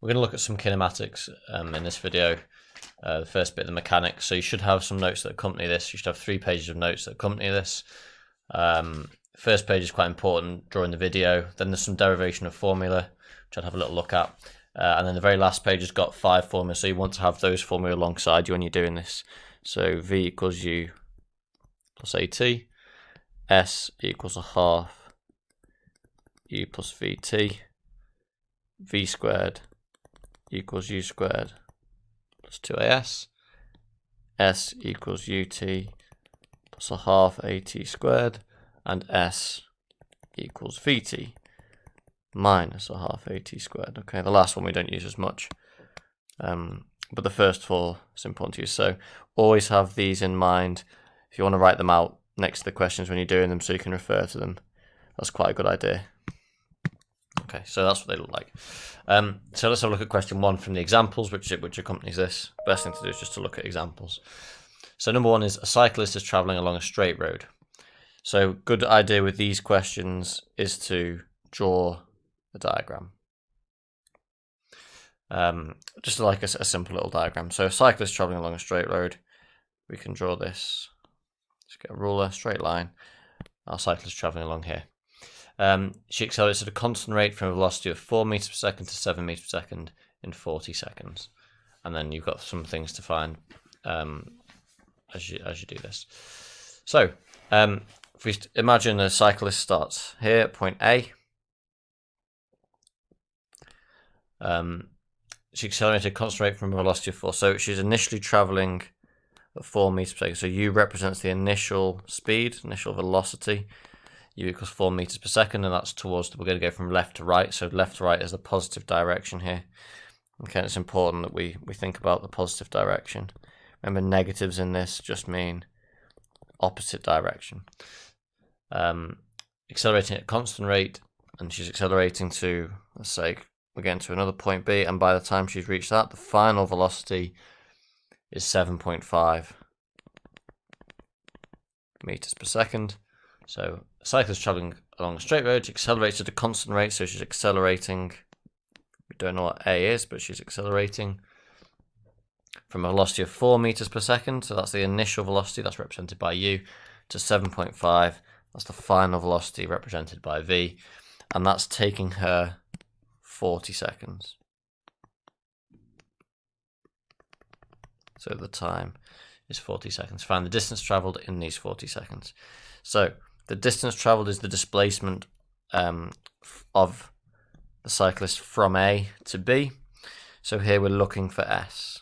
We're going to look at some kinematics in this video, the first bit of the mechanics. So you should have some notes that accompany this. You should have 3 pages of notes that accompany this. First page is quite important during the video. Then there's some derivation of formula, which I'd have a little look at. And then the very last page has got 5 formulas, so you want to have those formula alongside you when you're doing this. So V equals U plus AT, S equals a half U plus VT, V squared equals U squared plus 2AS, S equals UT plus a half AT squared, and S equals VT minus a half AT squared. Okay, the last one we don't use as much, but the first 4 is important to use. So always have these in mind if you want to write them out next to the questions when you're doing them so you can refer to them. That's quite a good idea. Okay, so that's what they look like. So let's have a look at question 1 from the examples, which accompanies this. Best thing to do is just to look at examples. So number 1 is a cyclist is traveling along a straight road. So good idea with these questions is to draw a diagram. Just like a simple little diagram. So a cyclist traveling along a straight road, we can draw this. Just get a ruler, straight line. Our cyclist traveling along here. She accelerates at a constant rate from a velocity of 4 meters per second to 7 meters per second in 40 seconds. And then you've got some things to find as you do this. So if we imagine a cyclist starts here at point A. She accelerates at a constant rate from a velocity of 4. So she's initially traveling at 4 meters per second. So U represents the initial speed, initial velocity. U equals 4 meters per second, and that's towards, we're going to go from left to right. So left to right is the positive direction here. Okay, it's important that we think about the positive direction. Remember, negatives in this just mean opposite direction. Accelerating at a constant rate, and she's accelerating to, let's say, we're getting to another point B, and by the time she's reached that, the final velocity is 7.5 meters per second. So a cyclist traveling along a straight road, she accelerates at a constant rate, so she's accelerating, we don't know what A is, but she's accelerating from a velocity of 4 meters per second, so that's the initial velocity, that's represented by U, to 7.5, that's the final velocity represented by V, and that's taking her 40 seconds. So the time is 40 seconds. Find the distance travelled in these 40 seconds. So the distance travelled is the displacement of the cyclist from A to B. So here we're looking for S.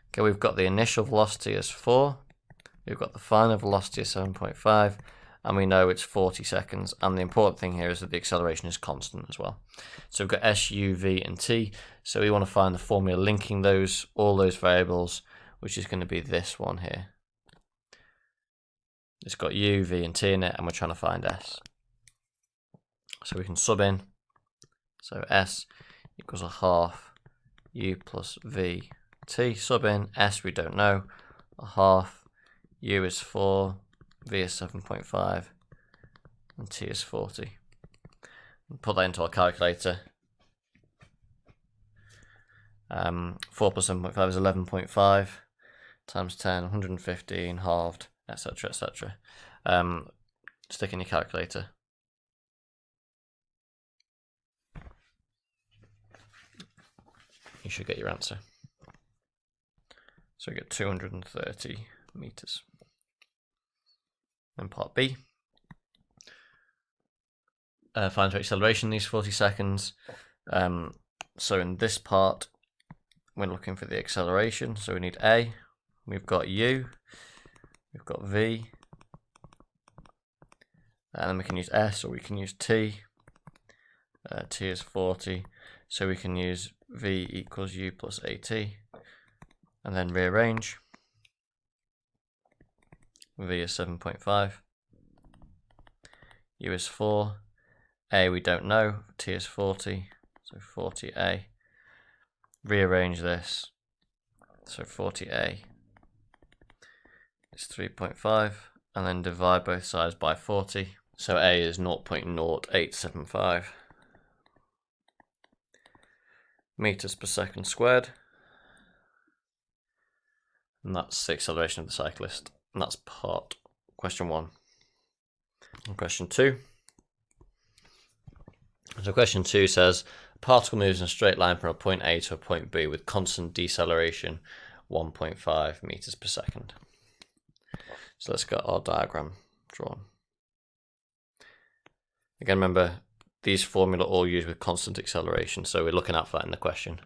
Okay, we've got the initial velocity as 4. We've got the final velocity as 7.5. And we know it's 40 seconds. And the important thing here is that the acceleration is constant as well. So we've got S, U, V, and T. So we want to find the formula linking all those variables, which is going to be this one here. It's got U, V, and T in it, and we're trying to find S. So we can sub in. So S equals a half U plus V T. Sub in. S we don't know. A half. U is 4. V is 7.5. And T is 40. And put that into our calculator. 4 plus 7.5 is 11.5. Times 10, 115, halved, etc., etc. Stick in your calculator. You should get your answer. So we get 230 meters. Then part B. Find her acceleration in these 40 seconds. So in this part, we're looking for the acceleration. So we need A. We've got U, we've got V, and then we can use S or we can use T. T is 40, so we can use V equals U plus AT, and then rearrange. V is 7.5, U is 4, A we don't know, T is 40, so 40A. Rearrange this, so 40A is 3.5, and then divide both sides by 40. So A is 0.0875. meters per second squared. And that's the acceleration of the cyclist. And that's part question 1. And question 2. So question 2 says, a particle moves in a straight line from a point A to a point B with constant deceleration 1.5 meters per second. So let's get our diagram drawn. Again, remember, these formula all used with constant acceleration, so we're looking out for that in the question.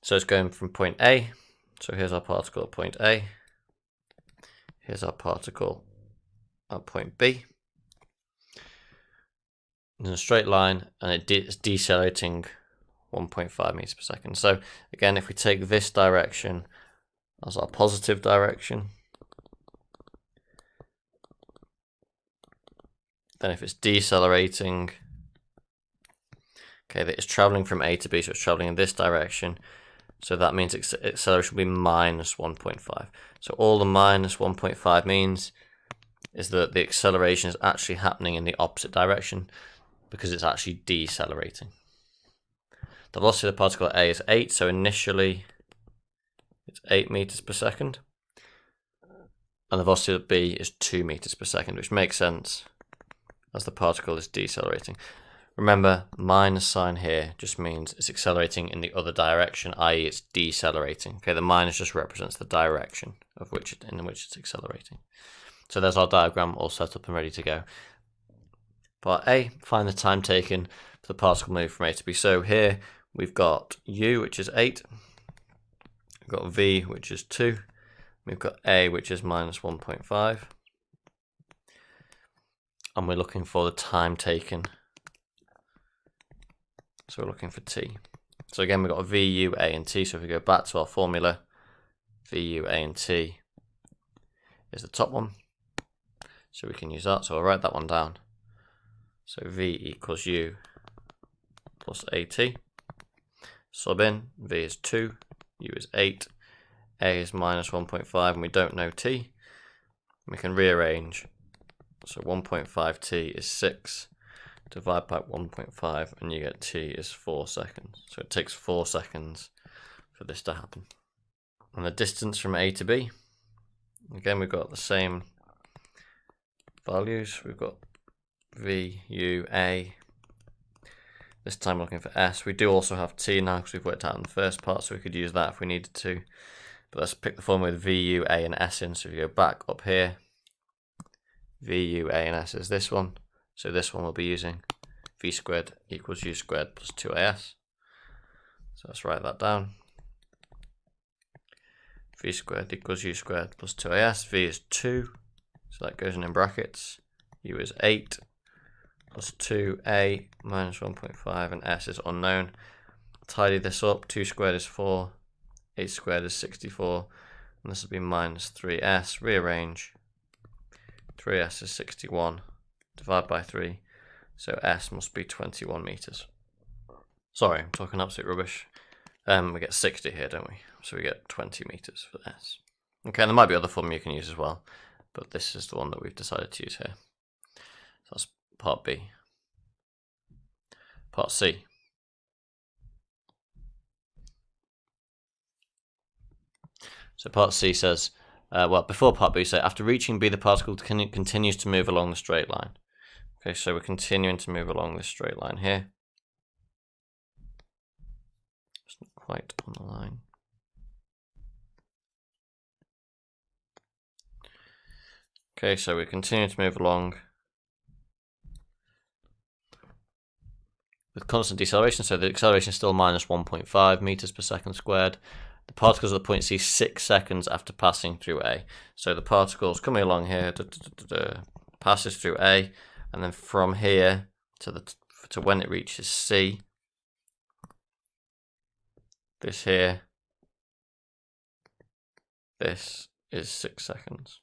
So it's going from point A. So here's our particle at point A. Here's our particle at point B. In a straight line, and it's decelerating 1.5 meters per second. So again, if we take this direction as our positive direction, then if it's decelerating, okay, that it's traveling from A to B, so it's traveling in this direction. So that means acceleration will be minus 1.5. So all the minus 1.5 means is that the acceleration is actually happening in the opposite direction because it's actually decelerating. The velocity of the particle at A is 8, so initially it's 8 meters per second. And the velocity at B is 2 meters per second, which makes sense as the particle is decelerating. Remember, minus sign here just means it's accelerating in the other direction, i.e. it's decelerating. Okay, the minus just represents the direction of in which it's accelerating. So there's our diagram all set up and ready to go. Part A, find the time taken for the particle move from A to B. So here we've got U, which is 8. We've got V, which is 2. We've got A, which is minus 1.5. And we're looking for the time taken. So we're looking for T. So again, we've got V, U, A, and T. So if we go back to our formula, V, U, A, and T is the top one. So we can use that. So I'll write that one down. So V equals U plus AT. Sub in, V is 2, U is 8, A is minus 1.5, and we don't know T. We can rearrange. So 1.5T is 6. Divide by 1.5 and you get T is 4 seconds. So it takes 4 seconds for this to happen. And the distance from A to B, again we've got the same values. We've got V, U, A. This time we're looking for S. We do also have T now because we've worked out in the first part, so we could use that if we needed to. But let's pick the formula with V, U, A, and S in. So if you go back up here, V, U, A, and S is this one. So this one we'll be using V squared equals U squared plus 2AS. So let's write that down. V squared equals U squared plus 2AS. V is 2, so that goes in brackets. U is 8 plus 2A minus 1.5, and S is unknown. Tidy this up. 2 squared is 4, 8 squared is 64, and this will be minus 3S. Rearrange. 3S is 61. Divide by 3, so S must be 21 meters. Sorry, I'm talking absolute rubbish. We get 60 here, don't we? So we get 20 meters for S. Okay, and there might be other formula you can use as well, but this is the one that we've decided to use here. So that's part B. Part C. So part C says, well, before part B, so after reaching B, the particle continues to move along the straight line. Okay, so we're continuing to move along this straight line here. It's not quite on the line. Okay, so we continue to move along with constant deceleration. So the acceleration is still minus 1.5 meters per second squared. The particle's at the point C 6 seconds after passing through A. So the particle's coming along here, passes through A, and then from here to when it reaches C, this here, this is 6 seconds.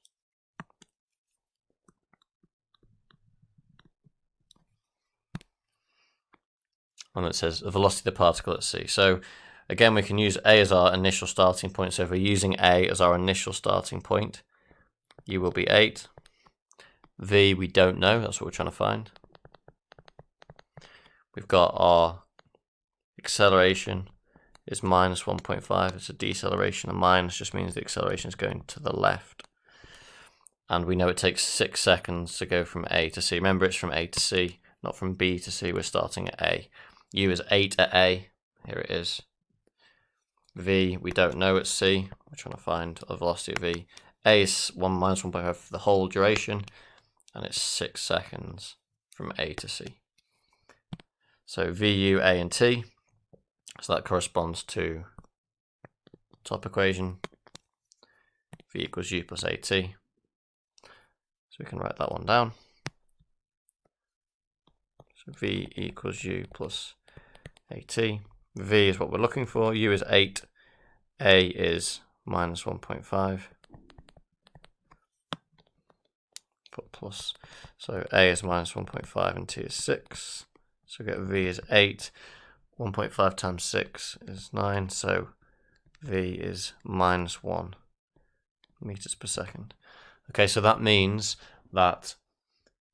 And it says the velocity of the particle at C. So again, we can use A as our initial starting point. So if we're using A as our initial starting point, U will be 8. V we don't know, that's what we're trying to find. We've got our acceleration, is minus 1.5. It's a deceleration. A minus just means the acceleration is going to the left. And we know it takes 6 seconds to go from A to C. Remember, it's from A to C, not from B to C. We're starting at A. U is 8 at A. Here it is. V, we don't know at C. We're trying to find the velocity of V. A is minus 1.5 for the whole duration, and it's 6 seconds from A to C. So VU, A, and T. So that corresponds to top equation. V equals U plus AT. So we can write that one down. So V equals U plus AT. V is what we're looking for. U is 8. A is minus 1.5. Put plus. So A is minus 1.5 and T is 6. So we get V is 8. 1.5 times 6 is 9. So V is minus 1 meters per second. Okay, so that means that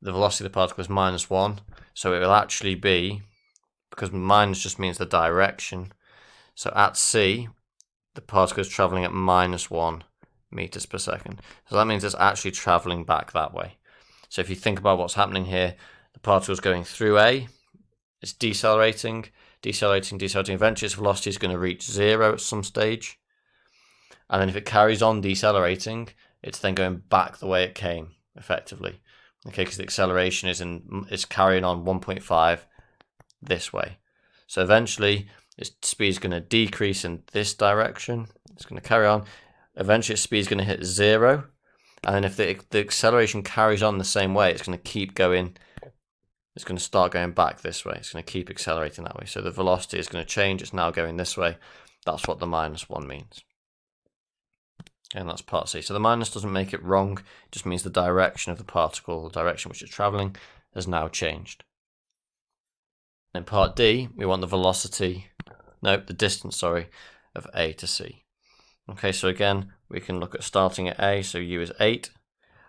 the velocity of the particle is minus 1. So it will actually be, because minus just means the direction. So at C, the particle is traveling at minus 1 meters per second. So that means it's actually traveling back that way. So if you think about what's happening here, the particle is going through A, it's decelerating, decelerating, decelerating. Eventually its velocity is going to reach 0 at some stage. And then if it carries on decelerating, it's then going back the way it came, effectively. Okay, because the acceleration is carrying on 1.5 this way. So eventually its speed is going to decrease in this direction. It's going to carry on. Eventually its speed is going to hit 0. And then if the acceleration carries on the same way, it's going to keep going. It's going to start going back this way. It's going to keep accelerating that way. So the velocity is going to change. It's now going this way. That's what the minus 1 means. And that's part C. So the minus doesn't make it wrong. It just means the direction of the particle, the direction which it's traveling, has now changed. In part D, we want the velocity, the distance, of A to C. Okay, so again, we can look at starting at A. So U is 8.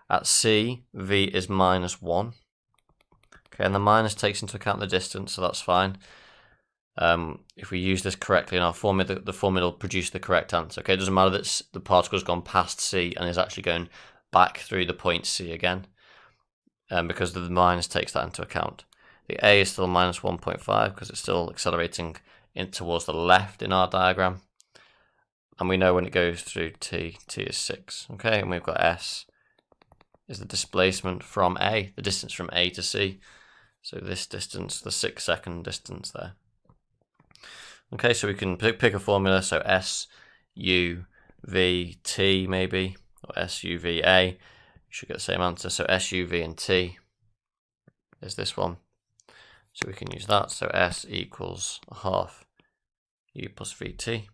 At C, V is minus 1. Okay, and the minus takes into account the distance, so that's fine. If we use this correctly in our formula, the formula will produce the correct answer. Okay, it doesn't matter that the particle has gone past C and is actually going back through the point C again, because the minus takes that into account. The A is still minus 1.5 because it's still accelerating towards the left in our diagram. And we know when it goes through T, T is 6. Okay, and we've got S is the displacement from A, the distance from A to C. So this distance, the 6 second distance there. Okay, so we can pick a formula. So S, U, V, T maybe, or S, U, V, A. You should get the same answer. So S, U, V, and T is this one. So we can use that. So S equals a half U plus VT.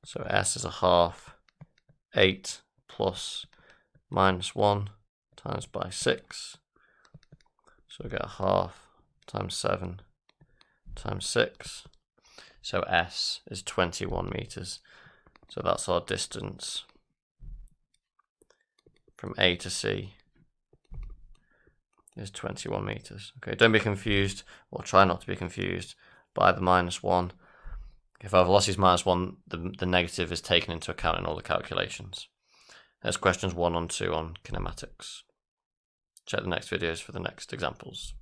So S is a half 8 plus minus 1 times by 6. So we get a half times 7 times 6. So S is 21 meters. So that's our distance from A to C is 21 meters. Okay, don't be confused, or try not to be confused by the minus 1. If our velocity is minus 1, the negative is taken into account in all the calculations. There's questions 1 and 2 on kinematics. Check the next videos for the next examples.